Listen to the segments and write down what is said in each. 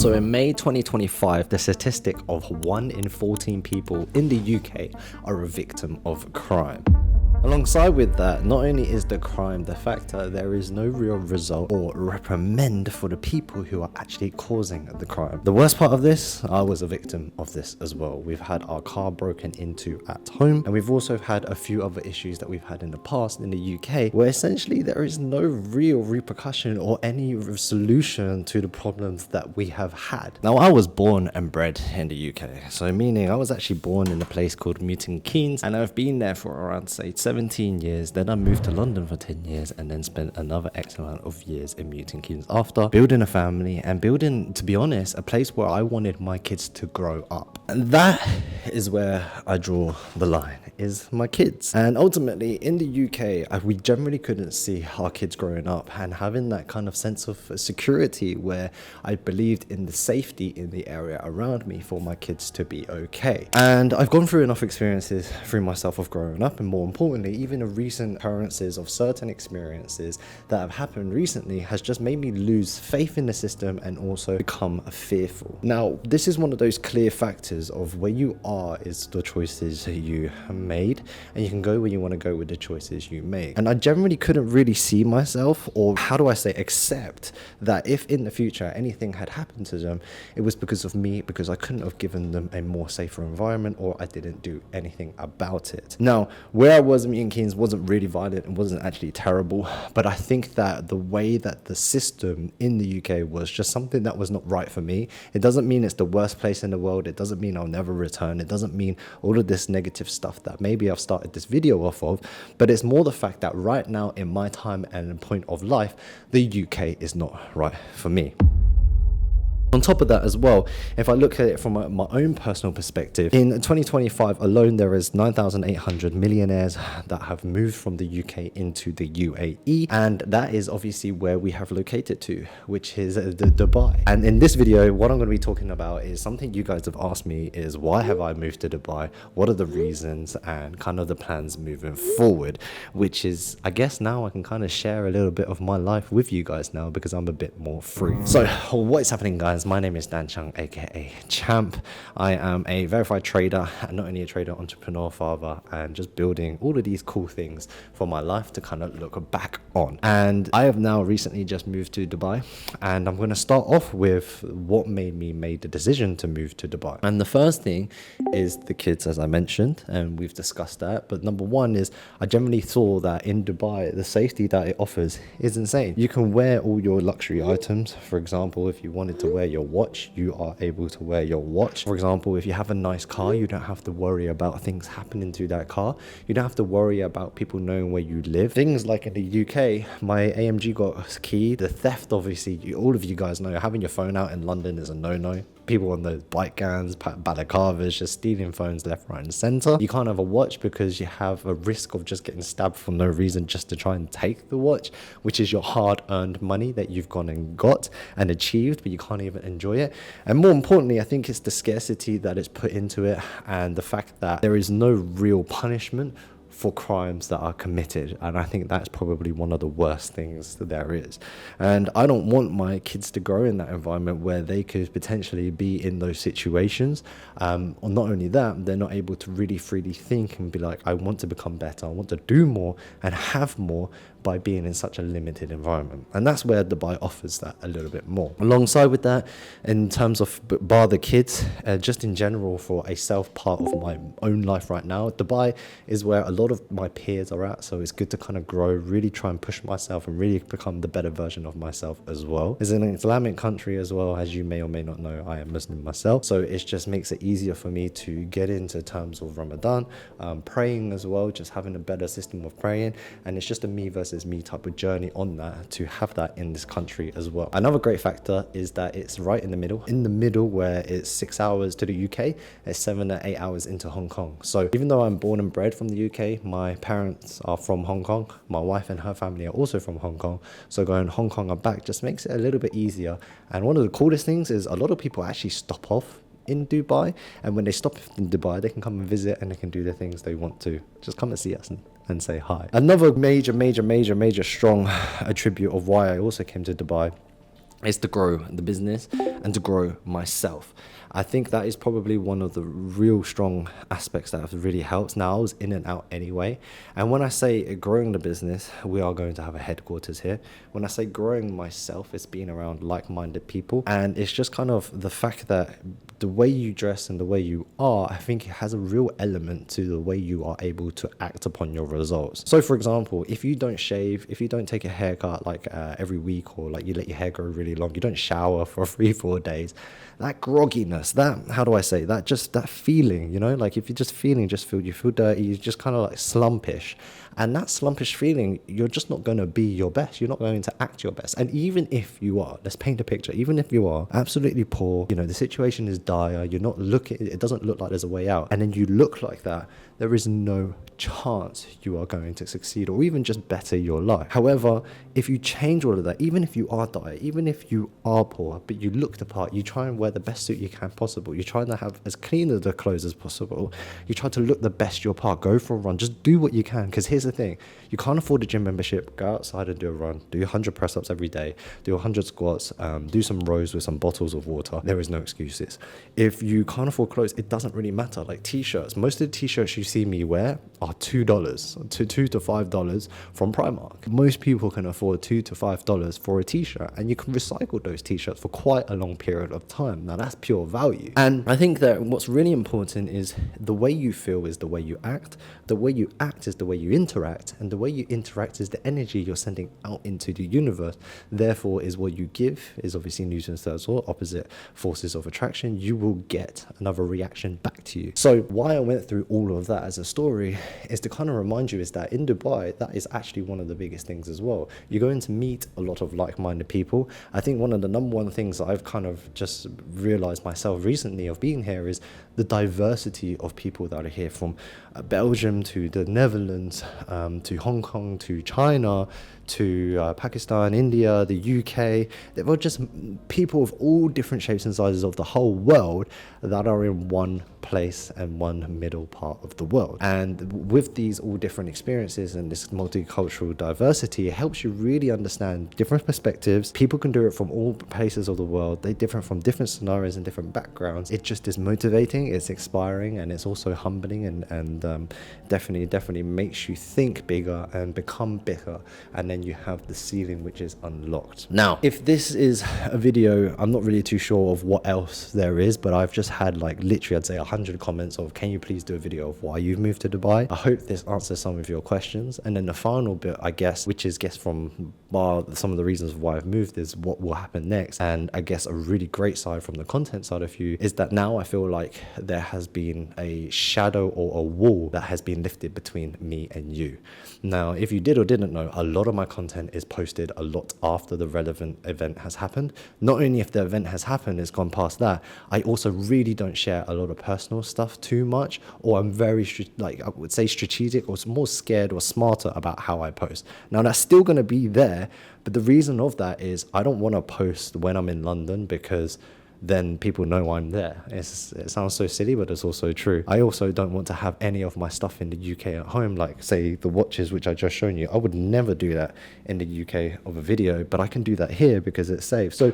So in May 2025, the statistic of 1 in 14 people in the UK are a victim of crime. Alongside with that, not only is the crime the factor, there is no real result or reprimand for the people who are actually causing the crime. The worst part of this, I was a victim of this as well. We've had our car broken into at home, and we've also had a few other issues that we've had in the past in the UK, where essentially there is no real repercussion or any solution to the problems that we have had. Now, I was born and bred in the UK, so meaning I was actually born in a place called Milton Keynes, and I've been there for around, say, 17 years. Then I moved to London for 10 years and then spent another X amount of years in Milton Keynes after, building a family and building, to be honest, a place where I wanted my kids to grow up. And that is where I draw the line, is my kids. And ultimately in the UK, we generally couldn't see our kids growing up and having that kind of sense of security where I believed in the safety in the area around me for my kids to be okay. And I've gone through enough experiences through myself of growing up, and more importantly, even the recent occurrences of certain experiences that have happened recently has just made me lose faith in the system and also become fearful. Now, this is one of those clear factors of where you are is the choices you made, and you can go where you want to go with the choices you make. And I generally couldn't really see myself, or how do I say, accept that if in the future anything had happened to them, it was because of me, because I couldn't have given them a more safer environment, or I didn't do anything about it. Now, where I was in Milton Keynes wasn't really violent and wasn't actually terrible, but I think that the way that the system in the UK was just something that was not right for me. It doesn't mean it's the worst place in the world. It doesn't mean I'll never return. It doesn't mean all of this negative stuff that maybe I've started this video off of, but it's more the fact that right now in my time and point of life, the UK is not right for me. On top of that as well, if I look at it from my own personal perspective, in 2025 alone, there is 9,800 millionaires that have moved from the UK into the UAE. And that is obviously where we have located to, which is Dubai. And in this video, what I'm going to be talking about is something you guys have asked me is, why have I moved to Dubai? What are the reasons and kind of the plans moving forward? Which is, I guess now I can kind of share a little bit of my life with you guys now because I'm a bit more free. So what is happening, guys? My name is Dan Chung, aka Champ. I am a verified trader, and not only a trader, entrepreneur, father, and just building all of these cool things for my life to kind of look back on. And I have now recently just moved to Dubai, and I'm going to start off with what made me make the decision to move to Dubai. And the first thing is the kids, as I mentioned, and we've discussed that. But number one is I generally saw that in Dubai, the safety that it offers is insane. You can wear all your luxury items. For example, if you wanted to wear your watch, you are able to wear your watch. For example, if you have a nice car, you don't have to worry about things happening to that car. You don't have to worry about people knowing where you live. Things like in the UK, my AMG got keyed. The theft, obviously, all of you guys know, having your phone out in London is a no-no. People on the bike gangs, balaclavas, just stealing phones left, right and center. You can't have a watch because you have a risk of just getting stabbed for no reason just to try and take the watch, which is your hard-earned money that you've gone and got and achieved, but you can't even enjoy it. And more importantly, I think it's the scarcity that is put into it and the fact that there is no real punishment for crimes that are committed, and I think that's probably one of the worst things that there is. And I don't want my kids to grow in that environment where they could potentially be in those situations. Or not only that, they're not able to really freely think and be like, I want to become better, I want to do more and have more by being in such a limited environment. And that's where Dubai offers that a little bit more. Alongside with that, in terms of bar the kids, just in general for a self part of my own life right now, Dubai is where a lot of my peers are at. So it's good to kind of grow, really try and push myself and really become the better version of myself as well. It's an Islamic country as well, as you may or may not know, I am Muslim myself. So it just makes it easier for me to get into terms of Ramadan, praying as well, just having a better system of praying. And it's just a me versus me type of journey on that, to have that in this country as well. Another great factor is that it's right in the middle where it's 6 hours to the UK, it's 7 to 8 hours into Hong Kong. So even though I'm born and bred from the UK, my parents are from Hong Kong, my wife and her family are also from Hong Kong, so going Hong Kong and back just makes it a little bit easier. And one of the coolest things is a lot of people actually stop off in Dubai, and when they stop in Dubai, they can come and visit and they can do the things they want to. Just come and see us and say hi. Another major strong attribute of why I also came to Dubai is to grow the business and to grow myself. I think that is probably one of the real strong aspects that have really helped. Now, I was in and out anyway. And when I say growing the business, we are going to have a headquarters here. When I say growing myself, it's being around like-minded people. And it's just kind of the fact that the way you dress and the way you are, I think it has a real element to the way you are able to act upon your results. So for example, if you don't shave, if you don't take a haircut like every week, or like you let your hair grow really long, you don't shower for 3-4 days, that grogginess, that, how do I say, that just that feeling, you know, like if you're just feeling, you feel dirty, you're just kind of like slumpish. And that slumpish feeling, you're just not going to be your best. You're not going to act your best. And even if you are, let's paint a picture, even if you are absolutely poor, you know, the situation is dire, you're not looking, it doesn't look like there's a way out, and then you look like that, there is no chance you are going to succeed or even just better your life. However, if you change all of that, even if you are dire, even if you are poor, but you look the part, you try and wear the best suit you can possible, you try to have as clean of the clothes as possible, you try to look the best your part, go for a run, just do what you can. Because here's the thing, you can't afford a gym membership, go outside and do a run, do 100 press-ups every day, do 100 squats, do some rows with some bottles of water. There is no excuses. If you can't afford clothes, it doesn't really matter. Like t-shirts, most of the t-shirts you see me wear are $2 to $2 to $5 from Primark. Most people can afford $2 to $5 for a t-shirt, and you can recycle those t-shirts for quite a long period of time. Now that's pure value. And I think that what's really important is the way you feel is the way you act, the way you act is the way you interact, and the way you interact is the energy you're sending out into the universe. Therefore is what you give, is obviously Newton's third law, opposite forces of attraction. You will get another reaction back to you. So why I went through all of that as a story is to kind of remind you is that in Dubai, that is actually one of the biggest things as well. You're going to meet a lot of like-minded people. I think one of the number one things that I've kind of just realized myself recently of being here is the diversity of people that are here, from Belgium to the Netherlands, to Hong Kong, to China, to Pakistan, India, the UK. They were just people of all different shapes and sizes of the whole world that are in one place and one middle part of the world. And with these all different experiences and this multicultural diversity, it helps you really understand different perspectives. People can do it from all places of the world. They differ from different scenarios and different backgrounds. It just is motivating, it's inspiring, and it's also humbling, and definitely makes you think bigger and become bigger, and then you have the ceiling which is unlocked. Now, if this is a video, I'm not really too sure of what else there is, but I've just had like literally I'd say 100 comments of, can you please do a video of why you've moved to Dubai? I hope this answers some of your questions. And then the final bit, I guess, which is from some of the reasons why I've moved, is what will happen next. And I guess a really great side from the content side of you is that now I feel like there has been a shadow or a wall that has been lifted between me and you. Now, if you did or didn't know, a lot of my content is posted a lot after the relevant event has happened. Not only if the event has happened, it's gone past that, I also really don't share a lot of personal stuff too much, or I'm very, I would say strategic, or more scared or smarter about how I post. Now, that's still going to be there, but the reason of that is I don't want to post when I'm in London, because then people know I'm there. It sounds so silly, but it's also true. I also don't want to have any of my stuff in the UK at home, like say the watches which I just shown you. I would never do that in the UK of a video, but I can do that here because it's safe. So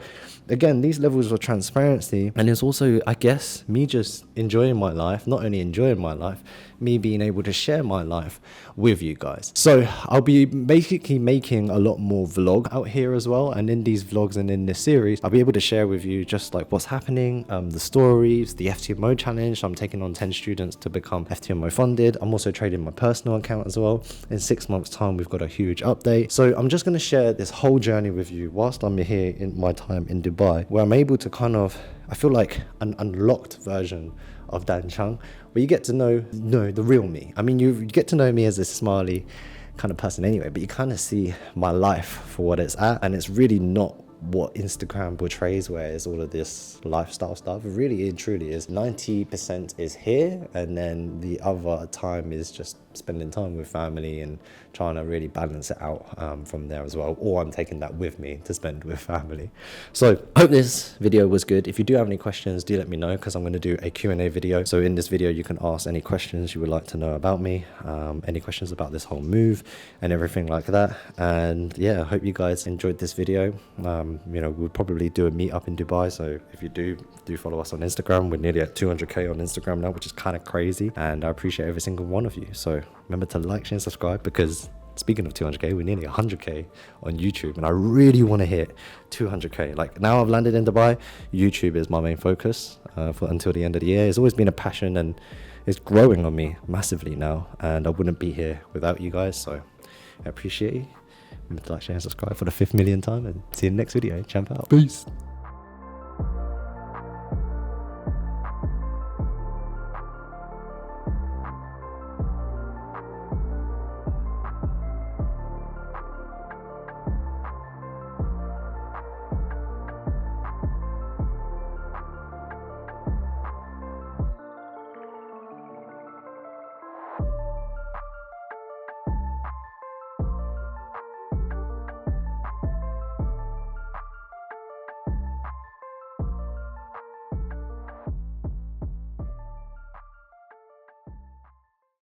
again, these levels of transparency, and it's also, I guess, me just enjoying my life, not only enjoying my life, me being able to share my life with you guys. So I'll be basically making a lot more vlog out here as well, and in these vlogs and in this series I'll be able to share with you just like what's happening, the stories, the FTMO challenge. I'm taking on 10 students to become FTMO funded. I'm also trading my personal account as well. In 6 months time we've got a huge update. So I'm just going to share this whole journey with you whilst I'm here in my time in Dubai, where I'm able to kind of, I feel like an unlocked version of Dan Chung, where you get to know the real me. I mean, you get to know me as a smiley kind of person anyway, but you kind of see my life for what it's at, and it's really not what Instagram portrays, where it's all of this lifestyle stuff. It really and truly is 90% is here, and then the other time is just spending time with family and trying to really balance it out from there as well, or I'm taking that with me to spend with family. So I hope this video was good. If you do have any questions, do let me know, because I'm going to do a Q&A video. So in this video you can ask any questions you would like to know about me, any questions about this whole move and everything like that. And yeah, I hope you guys enjoyed this video. You know, we'll probably do a meetup in Dubai, so if you do follow us on Instagram. We're nearly at 200k on Instagram now, which is kind of crazy, and I appreciate every single one of you. So remember to like, share and subscribe, because speaking of 200k, we're nearly 100k on YouTube, and I really want to hit 200k. Like, now I've landed in Dubai, YouTube is my main focus for until the end of the year. It's always been a passion, and it's growing on me massively now, and I wouldn't be here without you guys. So I appreciate you. Remember to like, share and subscribe for the 5th millionth time, and see you in the next video. Champ out. Peace.